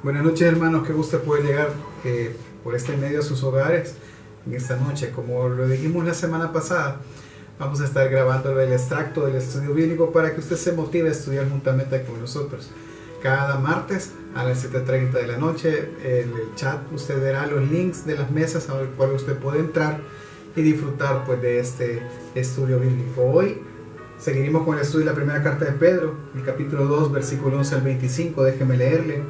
Buenas noches, hermanos, qué gusto poder llegar por este medio a sus hogares en esta noche. Como lo dijimos la semana pasada, vamos a estar grabando el extracto del estudio bíblico para que usted se motive a estudiar juntamente con nosotros. Cada martes a las 7:30 de la noche en el chat usted verá los links de las mesas a los cuales usted puede entrar y disfrutar pues, de este estudio bíblico. Hoy seguiremos con el estudio de la primera carta de Pedro, el capítulo 2, versículo 11 al 25. Déjeme leerle.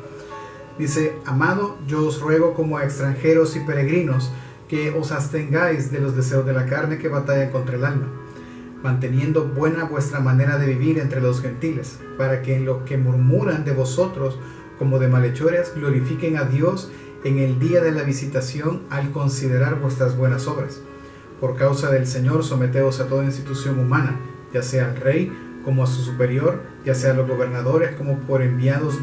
Dice: Amado, yo os ruego como a extranjeros y peregrinos que os abstengáis de los deseos de la carne que batallan contra el alma, manteniendo buena vuestra manera de vivir entre los gentiles, para que en lo que murmuran de vosotros como de malhechores glorifiquen a Dios en el día de la visitación al considerar vuestras buenas obras. Por causa del Señor someteos a toda institución humana, ya sea al rey como a su superior, ya sea a los gobernadores como por enviados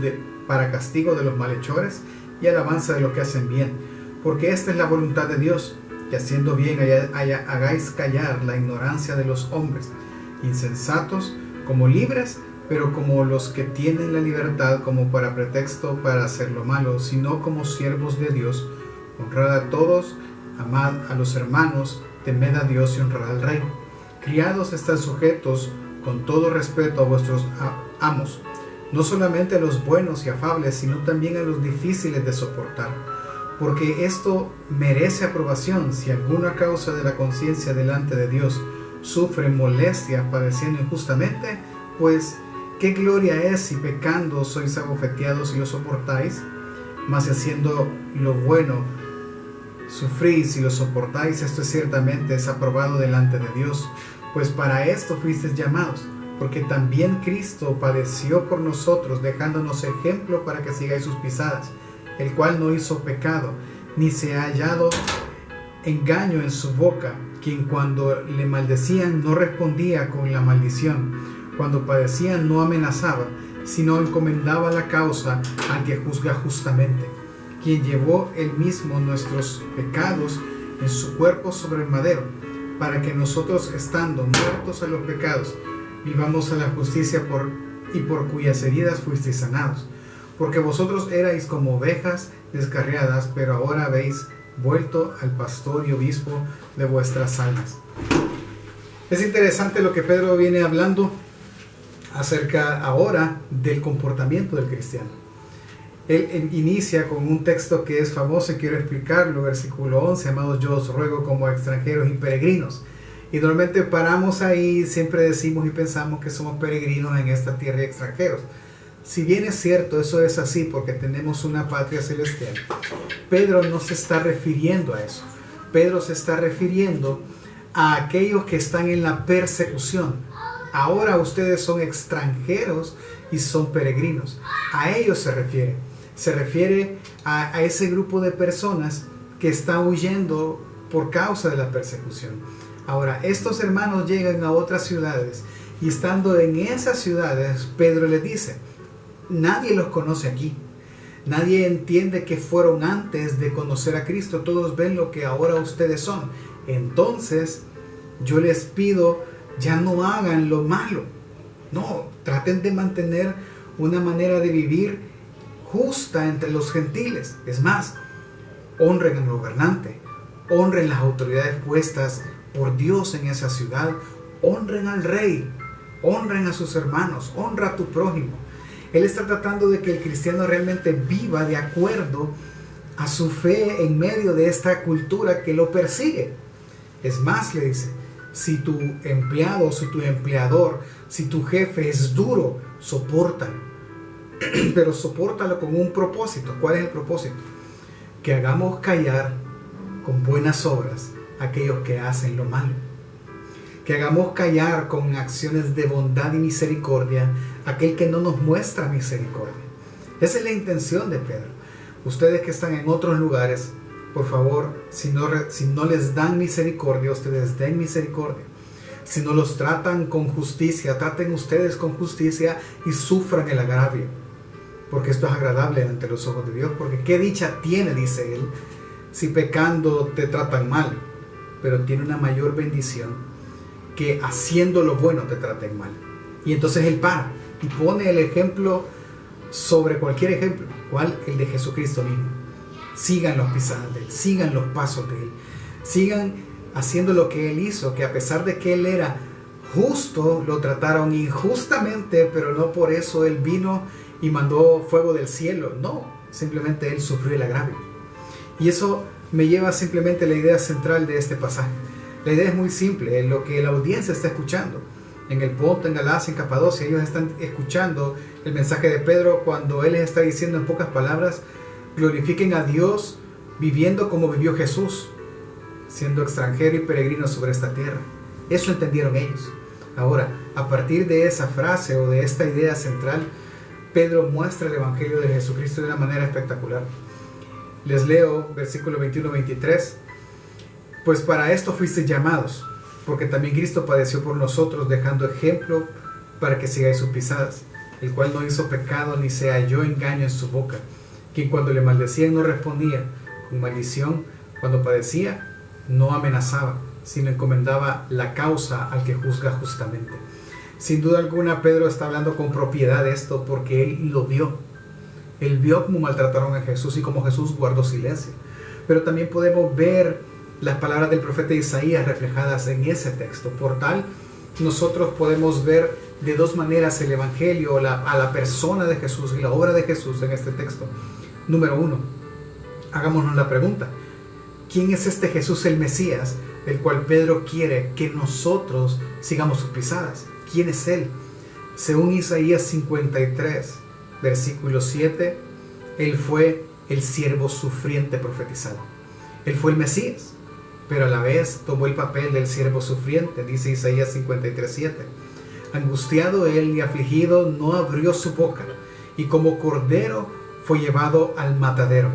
para castigo de los malhechores y alabanza de los que hacen bien, porque esta es la voluntad de Dios, que haciendo bien hagáis callar la ignorancia de los hombres, insensatos, como libres, pero como los que tienen la libertad como para pretexto para hacer lo malo, sino como siervos de Dios. Honrad a todos, amad a los hermanos, temed a Dios y honrad al rey. Criados, están sujetos con todo respeto a vuestros amos, no solamente a los buenos y afables, sino también a los difíciles de soportar, porque esto merece aprobación si alguno a causa de la conciencia delante de Dios sufre molestia padeciendo injustamente. Pues qué gloria es si pecando sois abofeteados y lo soportáis, mas si haciendo lo bueno sufrís y lo soportáis, esto ciertamente es aprobado delante de Dios, pues para esto fuisteis llamados, porque también Cristo padeció por nosotros, dejándonos ejemplo para que sigáis sus pisadas, el cual no hizo pecado, ni se ha hallado engaño en su boca, quien cuando le maldecían no respondía con la maldición, cuando padecían no amenazaba, sino encomendaba la causa al que juzga justamente, quien llevó él mismo nuestros pecados en su cuerpo sobre el madero, para que nosotros, estando muertos a los pecados, vivamos a la justicia por cuyas heridas fuisteis sanados. Porque vosotros erais como ovejas descarriadas, pero ahora habéis vuelto al pastor y obispo de vuestras almas. Es interesante lo que Pedro viene hablando acerca ahora del comportamiento del cristiano. Él inicia con un texto que es famoso y quiero explicarlo, versículo 11: Amados, yo os ruego como a extranjeros y peregrinos. Y normalmente paramos ahí, siempre decimos y pensamos que somos peregrinos en esta tierra y extranjeros. Si bien es cierto, eso es así porque tenemos una patria celestial, Pedro no se está refiriendo a eso. Pedro se está refiriendo a aquellos que están en la persecución. Ahora ustedes son extranjeros y son peregrinos. A ellos se refiere. Se refiere a ese grupo de personas que están huyendo por causa de la persecución. Ahora, estos hermanos llegan a otras ciudades y estando en esas ciudades, Pedro les dice: nadie los conoce aquí. Nadie entiende que fueron antes de conocer a Cristo. Todos ven lo que ahora ustedes son. Entonces, yo les pido, ya no hagan lo malo. No, traten de mantener una manera de vivir justa entre los gentiles. Es más, honren al gobernante, honren las autoridades puestas por Dios en esa ciudad, honren al rey, honren a sus hermanos, honra a tu prójimo. Él está tratando de que el cristiano realmente viva de acuerdo a su fe en medio de esta cultura que lo persigue. Es más, le dice, si tu empleado, si tu empleador, si tu jefe es duro, sopórtalo. Pero sopórtalo con un propósito. ¿Cuál es el propósito? Que hagamos callar con buenas obras a aquellos que hacen lo malo. Que hagamos callar con acciones de bondad y misericordia a aquel que no nos muestra misericordia. Esa es la intención de Pedro. Ustedes que están en otros lugares, por favor, si no les dan misericordia, ustedes den misericordia. Si no los tratan con justicia, traten ustedes con justicia y sufran el agravio. Porque esto es agradable ante los ojos de Dios. Porque qué dicha tiene, dice él, si pecando te tratan mal. Pero tiene una mayor bendición que haciendo lo bueno te traten mal. Y entonces él para y pone el ejemplo sobre cualquier ejemplo. ¿Cuál? El de Jesucristo mismo. Sigan las pisadas de Él, sigan los pasos de Él, sigan haciendo lo que Él hizo, que a pesar de que Él era justo, lo trataron injustamente, pero no por eso Él vino y mandó fuego del cielo. No, simplemente Él sufrió el agravio. Y eso me lleva simplemente a la idea central de este pasaje. La idea es muy simple, en lo que la audiencia está escuchando. En el Ponto, en Galacia, en Capadocia, ellos están escuchando el mensaje de Pedro cuando él les está diciendo en pocas palabras: glorifiquen a Dios viviendo como vivió Jesús, siendo extranjero y peregrino sobre esta tierra. Eso entendieron ellos. Ahora, a partir de esa frase o de esta idea central, Pedro muestra el Evangelio de Jesucristo de una manera espectacular. Les leo versículo 21-23. Pues para esto fuisteis llamados, porque también Cristo padeció por nosotros, dejando ejemplo para que sigáis sus pisadas, el cual no hizo pecado ni se halló engaño en su boca, quien cuando le maldecían no respondía con maldición, cuando padecía no amenazaba, sino encomendaba la causa al que juzga justamente. Sin duda alguna, Pedro está hablando con propiedad de esto porque él lo vio. Él vio cómo maltrataron a Jesús y cómo Jesús guardó silencio. Pero también podemos ver las palabras del profeta Isaías reflejadas en ese texto. Por tal, nosotros podemos ver de dos maneras el Evangelio, a la persona de Jesús y la obra de Jesús en este texto. Número uno, hagámonos la pregunta: ¿quién es este Jesús el Mesías, del cual Pedro quiere que nosotros sigamos sus pisadas? ¿Quién es Él? Según Isaías 53, versículo 7, Él fue el siervo sufriente profetizado. Él fue el Mesías, pero a la vez tomó el papel del siervo sufriente, dice Isaías 53, 7. Angustiado él y afligido, no abrió su boca, y como cordero fue llevado al matadero,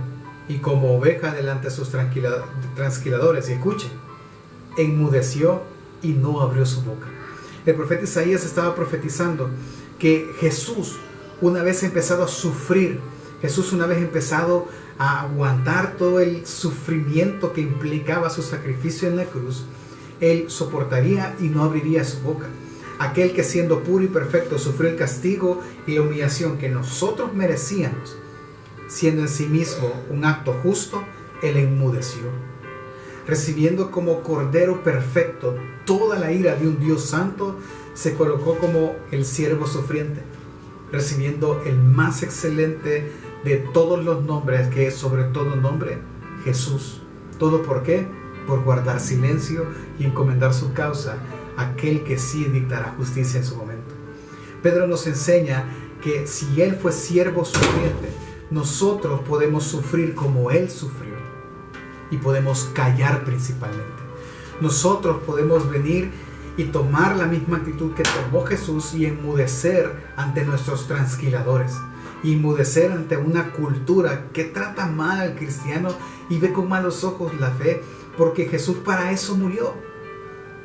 y como oveja delante de sus transquiladores. Y escuchen, enmudeció y no abrió su boca. El profeta Isaías estaba profetizando que Jesús, una vez empezado a sufrir, Jesús una vez empezado a aguantar todo el sufrimiento que implicaba su sacrificio en la cruz, Él soportaría y no abriría su boca. Aquel que siendo puro y perfecto sufrió el castigo y la humillación que nosotros merecíamos, siendo en sí mismo un acto justo, Él enmudeció. Recibiendo como cordero perfecto toda la ira de un Dios santo, se colocó como el siervo sufriente, recibiendo el más excelente de todos los nombres, que es sobre todo nombre, Jesús. ¿Todo por qué? Por guardar silencio y encomendar su causa a aquel que sí dictará justicia en su momento. Pedro nos enseña que si Él fue siervo sufriente, nosotros podemos sufrir como Él sufrió y podemos callar principalmente. Nosotros podemos venir y tomar la misma actitud que tomó Jesús y enmudecer ante nuestros transquiladores, inmudecer ante una cultura que trata mal al cristiano y ve con malos ojos la fe, porque Jesús para eso murió,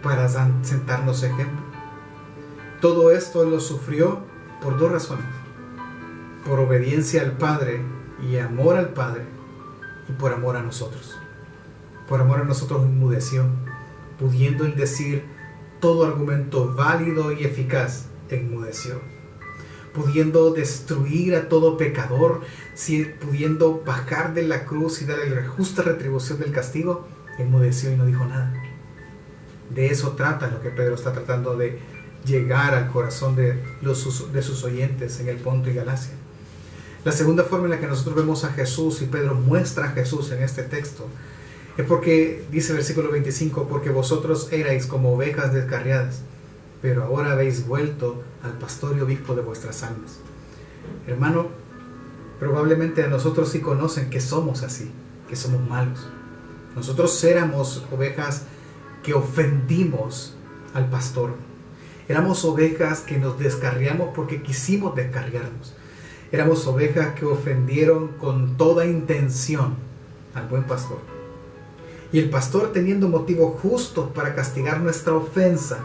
para sentarnos ejemplo. Todo esto lo sufrió por dos razones: por obediencia al Padre y amor al Padre, y por amor a nosotros. Por amor a nosotros enmudeció, pudiendo él decir todo argumento válido y eficaz, enmudeció. Pudiendo destruir a todo pecador, pudiendo bajar de la cruz y darle la justa retribución del castigo, enmudeció y no dijo nada. De eso trata lo que Pedro está tratando de llegar al corazón de sus oyentes en el Ponto y Galacia. La segunda forma en la que nosotros vemos a Jesús y Pedro muestra a Jesús en este texto es porque, dice el versículo 25, porque vosotros erais como ovejas descarriadas, pero ahora habéis vuelto al pastor y obispo de vuestras almas. Hermano, probablemente a nosotros sí conocen que somos así, que somos malos. Nosotros éramos ovejas que ofendimos al pastor. Éramos ovejas que nos descarriamos porque quisimos descarriarnos. Éramos ovejas que ofendieron con toda intención al buen pastor. Y el pastor, teniendo motivos justos para castigar nuestra ofensa,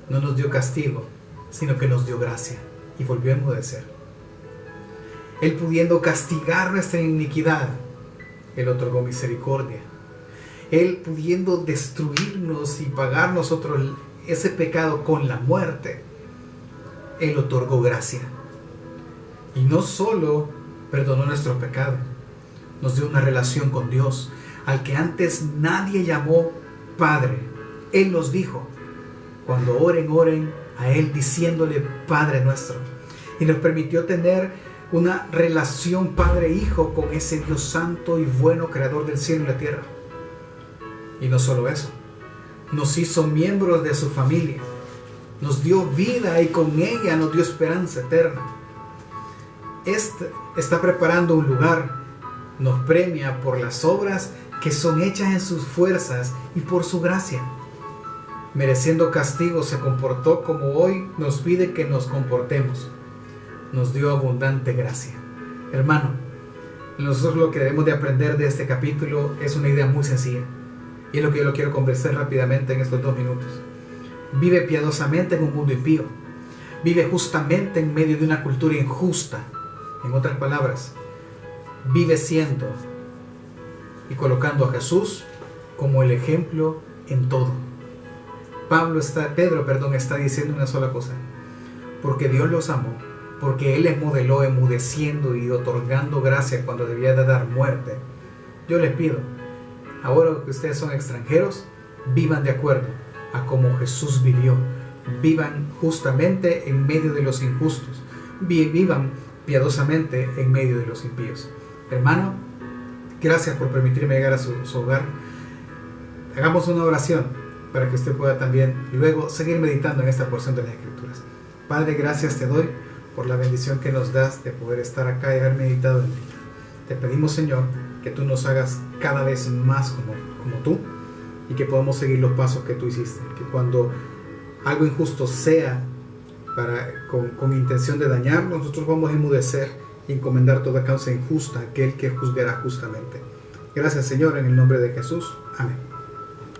no nos dio castigo, sino que nos dio gracia y volvió a enmudecer. Él, pudiendo castigar nuestra iniquidad, Él otorgó misericordia. Él, pudiendo destruirnos y pagar nosotros ese pecado con la muerte, Él otorgó gracia. Y no solo perdonó nuestro pecado, nos dio una relación con Dios, al que antes nadie llamó Padre. Él nos dijo, cuando oren, oren a Él diciéndole Padre nuestro. Y nos permitió tener una relación Padre-Hijo con ese Dios santo y bueno, creador del cielo y la tierra. Y no solo eso, nos hizo miembros de su familia, nos dio vida y con ella nos dio esperanza eterna. Está preparando un lugar, nos premia por las obras que son hechas en sus fuerzas y por su gracia. Mereciendo castigo se comportó como hoy nos pide que nos comportemos. Nos dio abundante gracia. Hermano, nosotros lo que debemos de aprender de este capítulo es una idea muy sencilla. Y es lo que yo lo quiero conversar rápidamente en estos 2 minutos. Vive piadosamente en un mundo impío. Vive justamente en medio de una cultura injusta. En otras palabras, vive siendo y colocando a Jesús como el ejemplo en todo. Pedro está diciendo una sola cosa. Porque Dios los amó, porque Él les modeló enmudeciendo y otorgando gracia cuando debía de dar muerte. Yo les pido, ahora que ustedes son extranjeros, vivan de acuerdo a como Jesús vivió. Vivan justamente en medio de los injustos. Vivan piadosamente en medio de los impíos. Hermano, gracias por permitirme llegar a su hogar. Hagamos una oración para que usted pueda también luego seguir meditando en esta porción de las Escrituras. Padre, gracias te doy por la bendición que nos das de poder estar acá y haber meditado en ti. Te pedimos, Señor, que tú nos hagas cada vez más como tú y que podamos seguir los pasos que tú hiciste. Que cuando algo injusto sea con intención de dañarnos, nosotros vamos a enmudecer y encomendar toda causa injusta a aquel que juzgará justamente. Gracias, Señor, en el nombre de Jesús. Amén.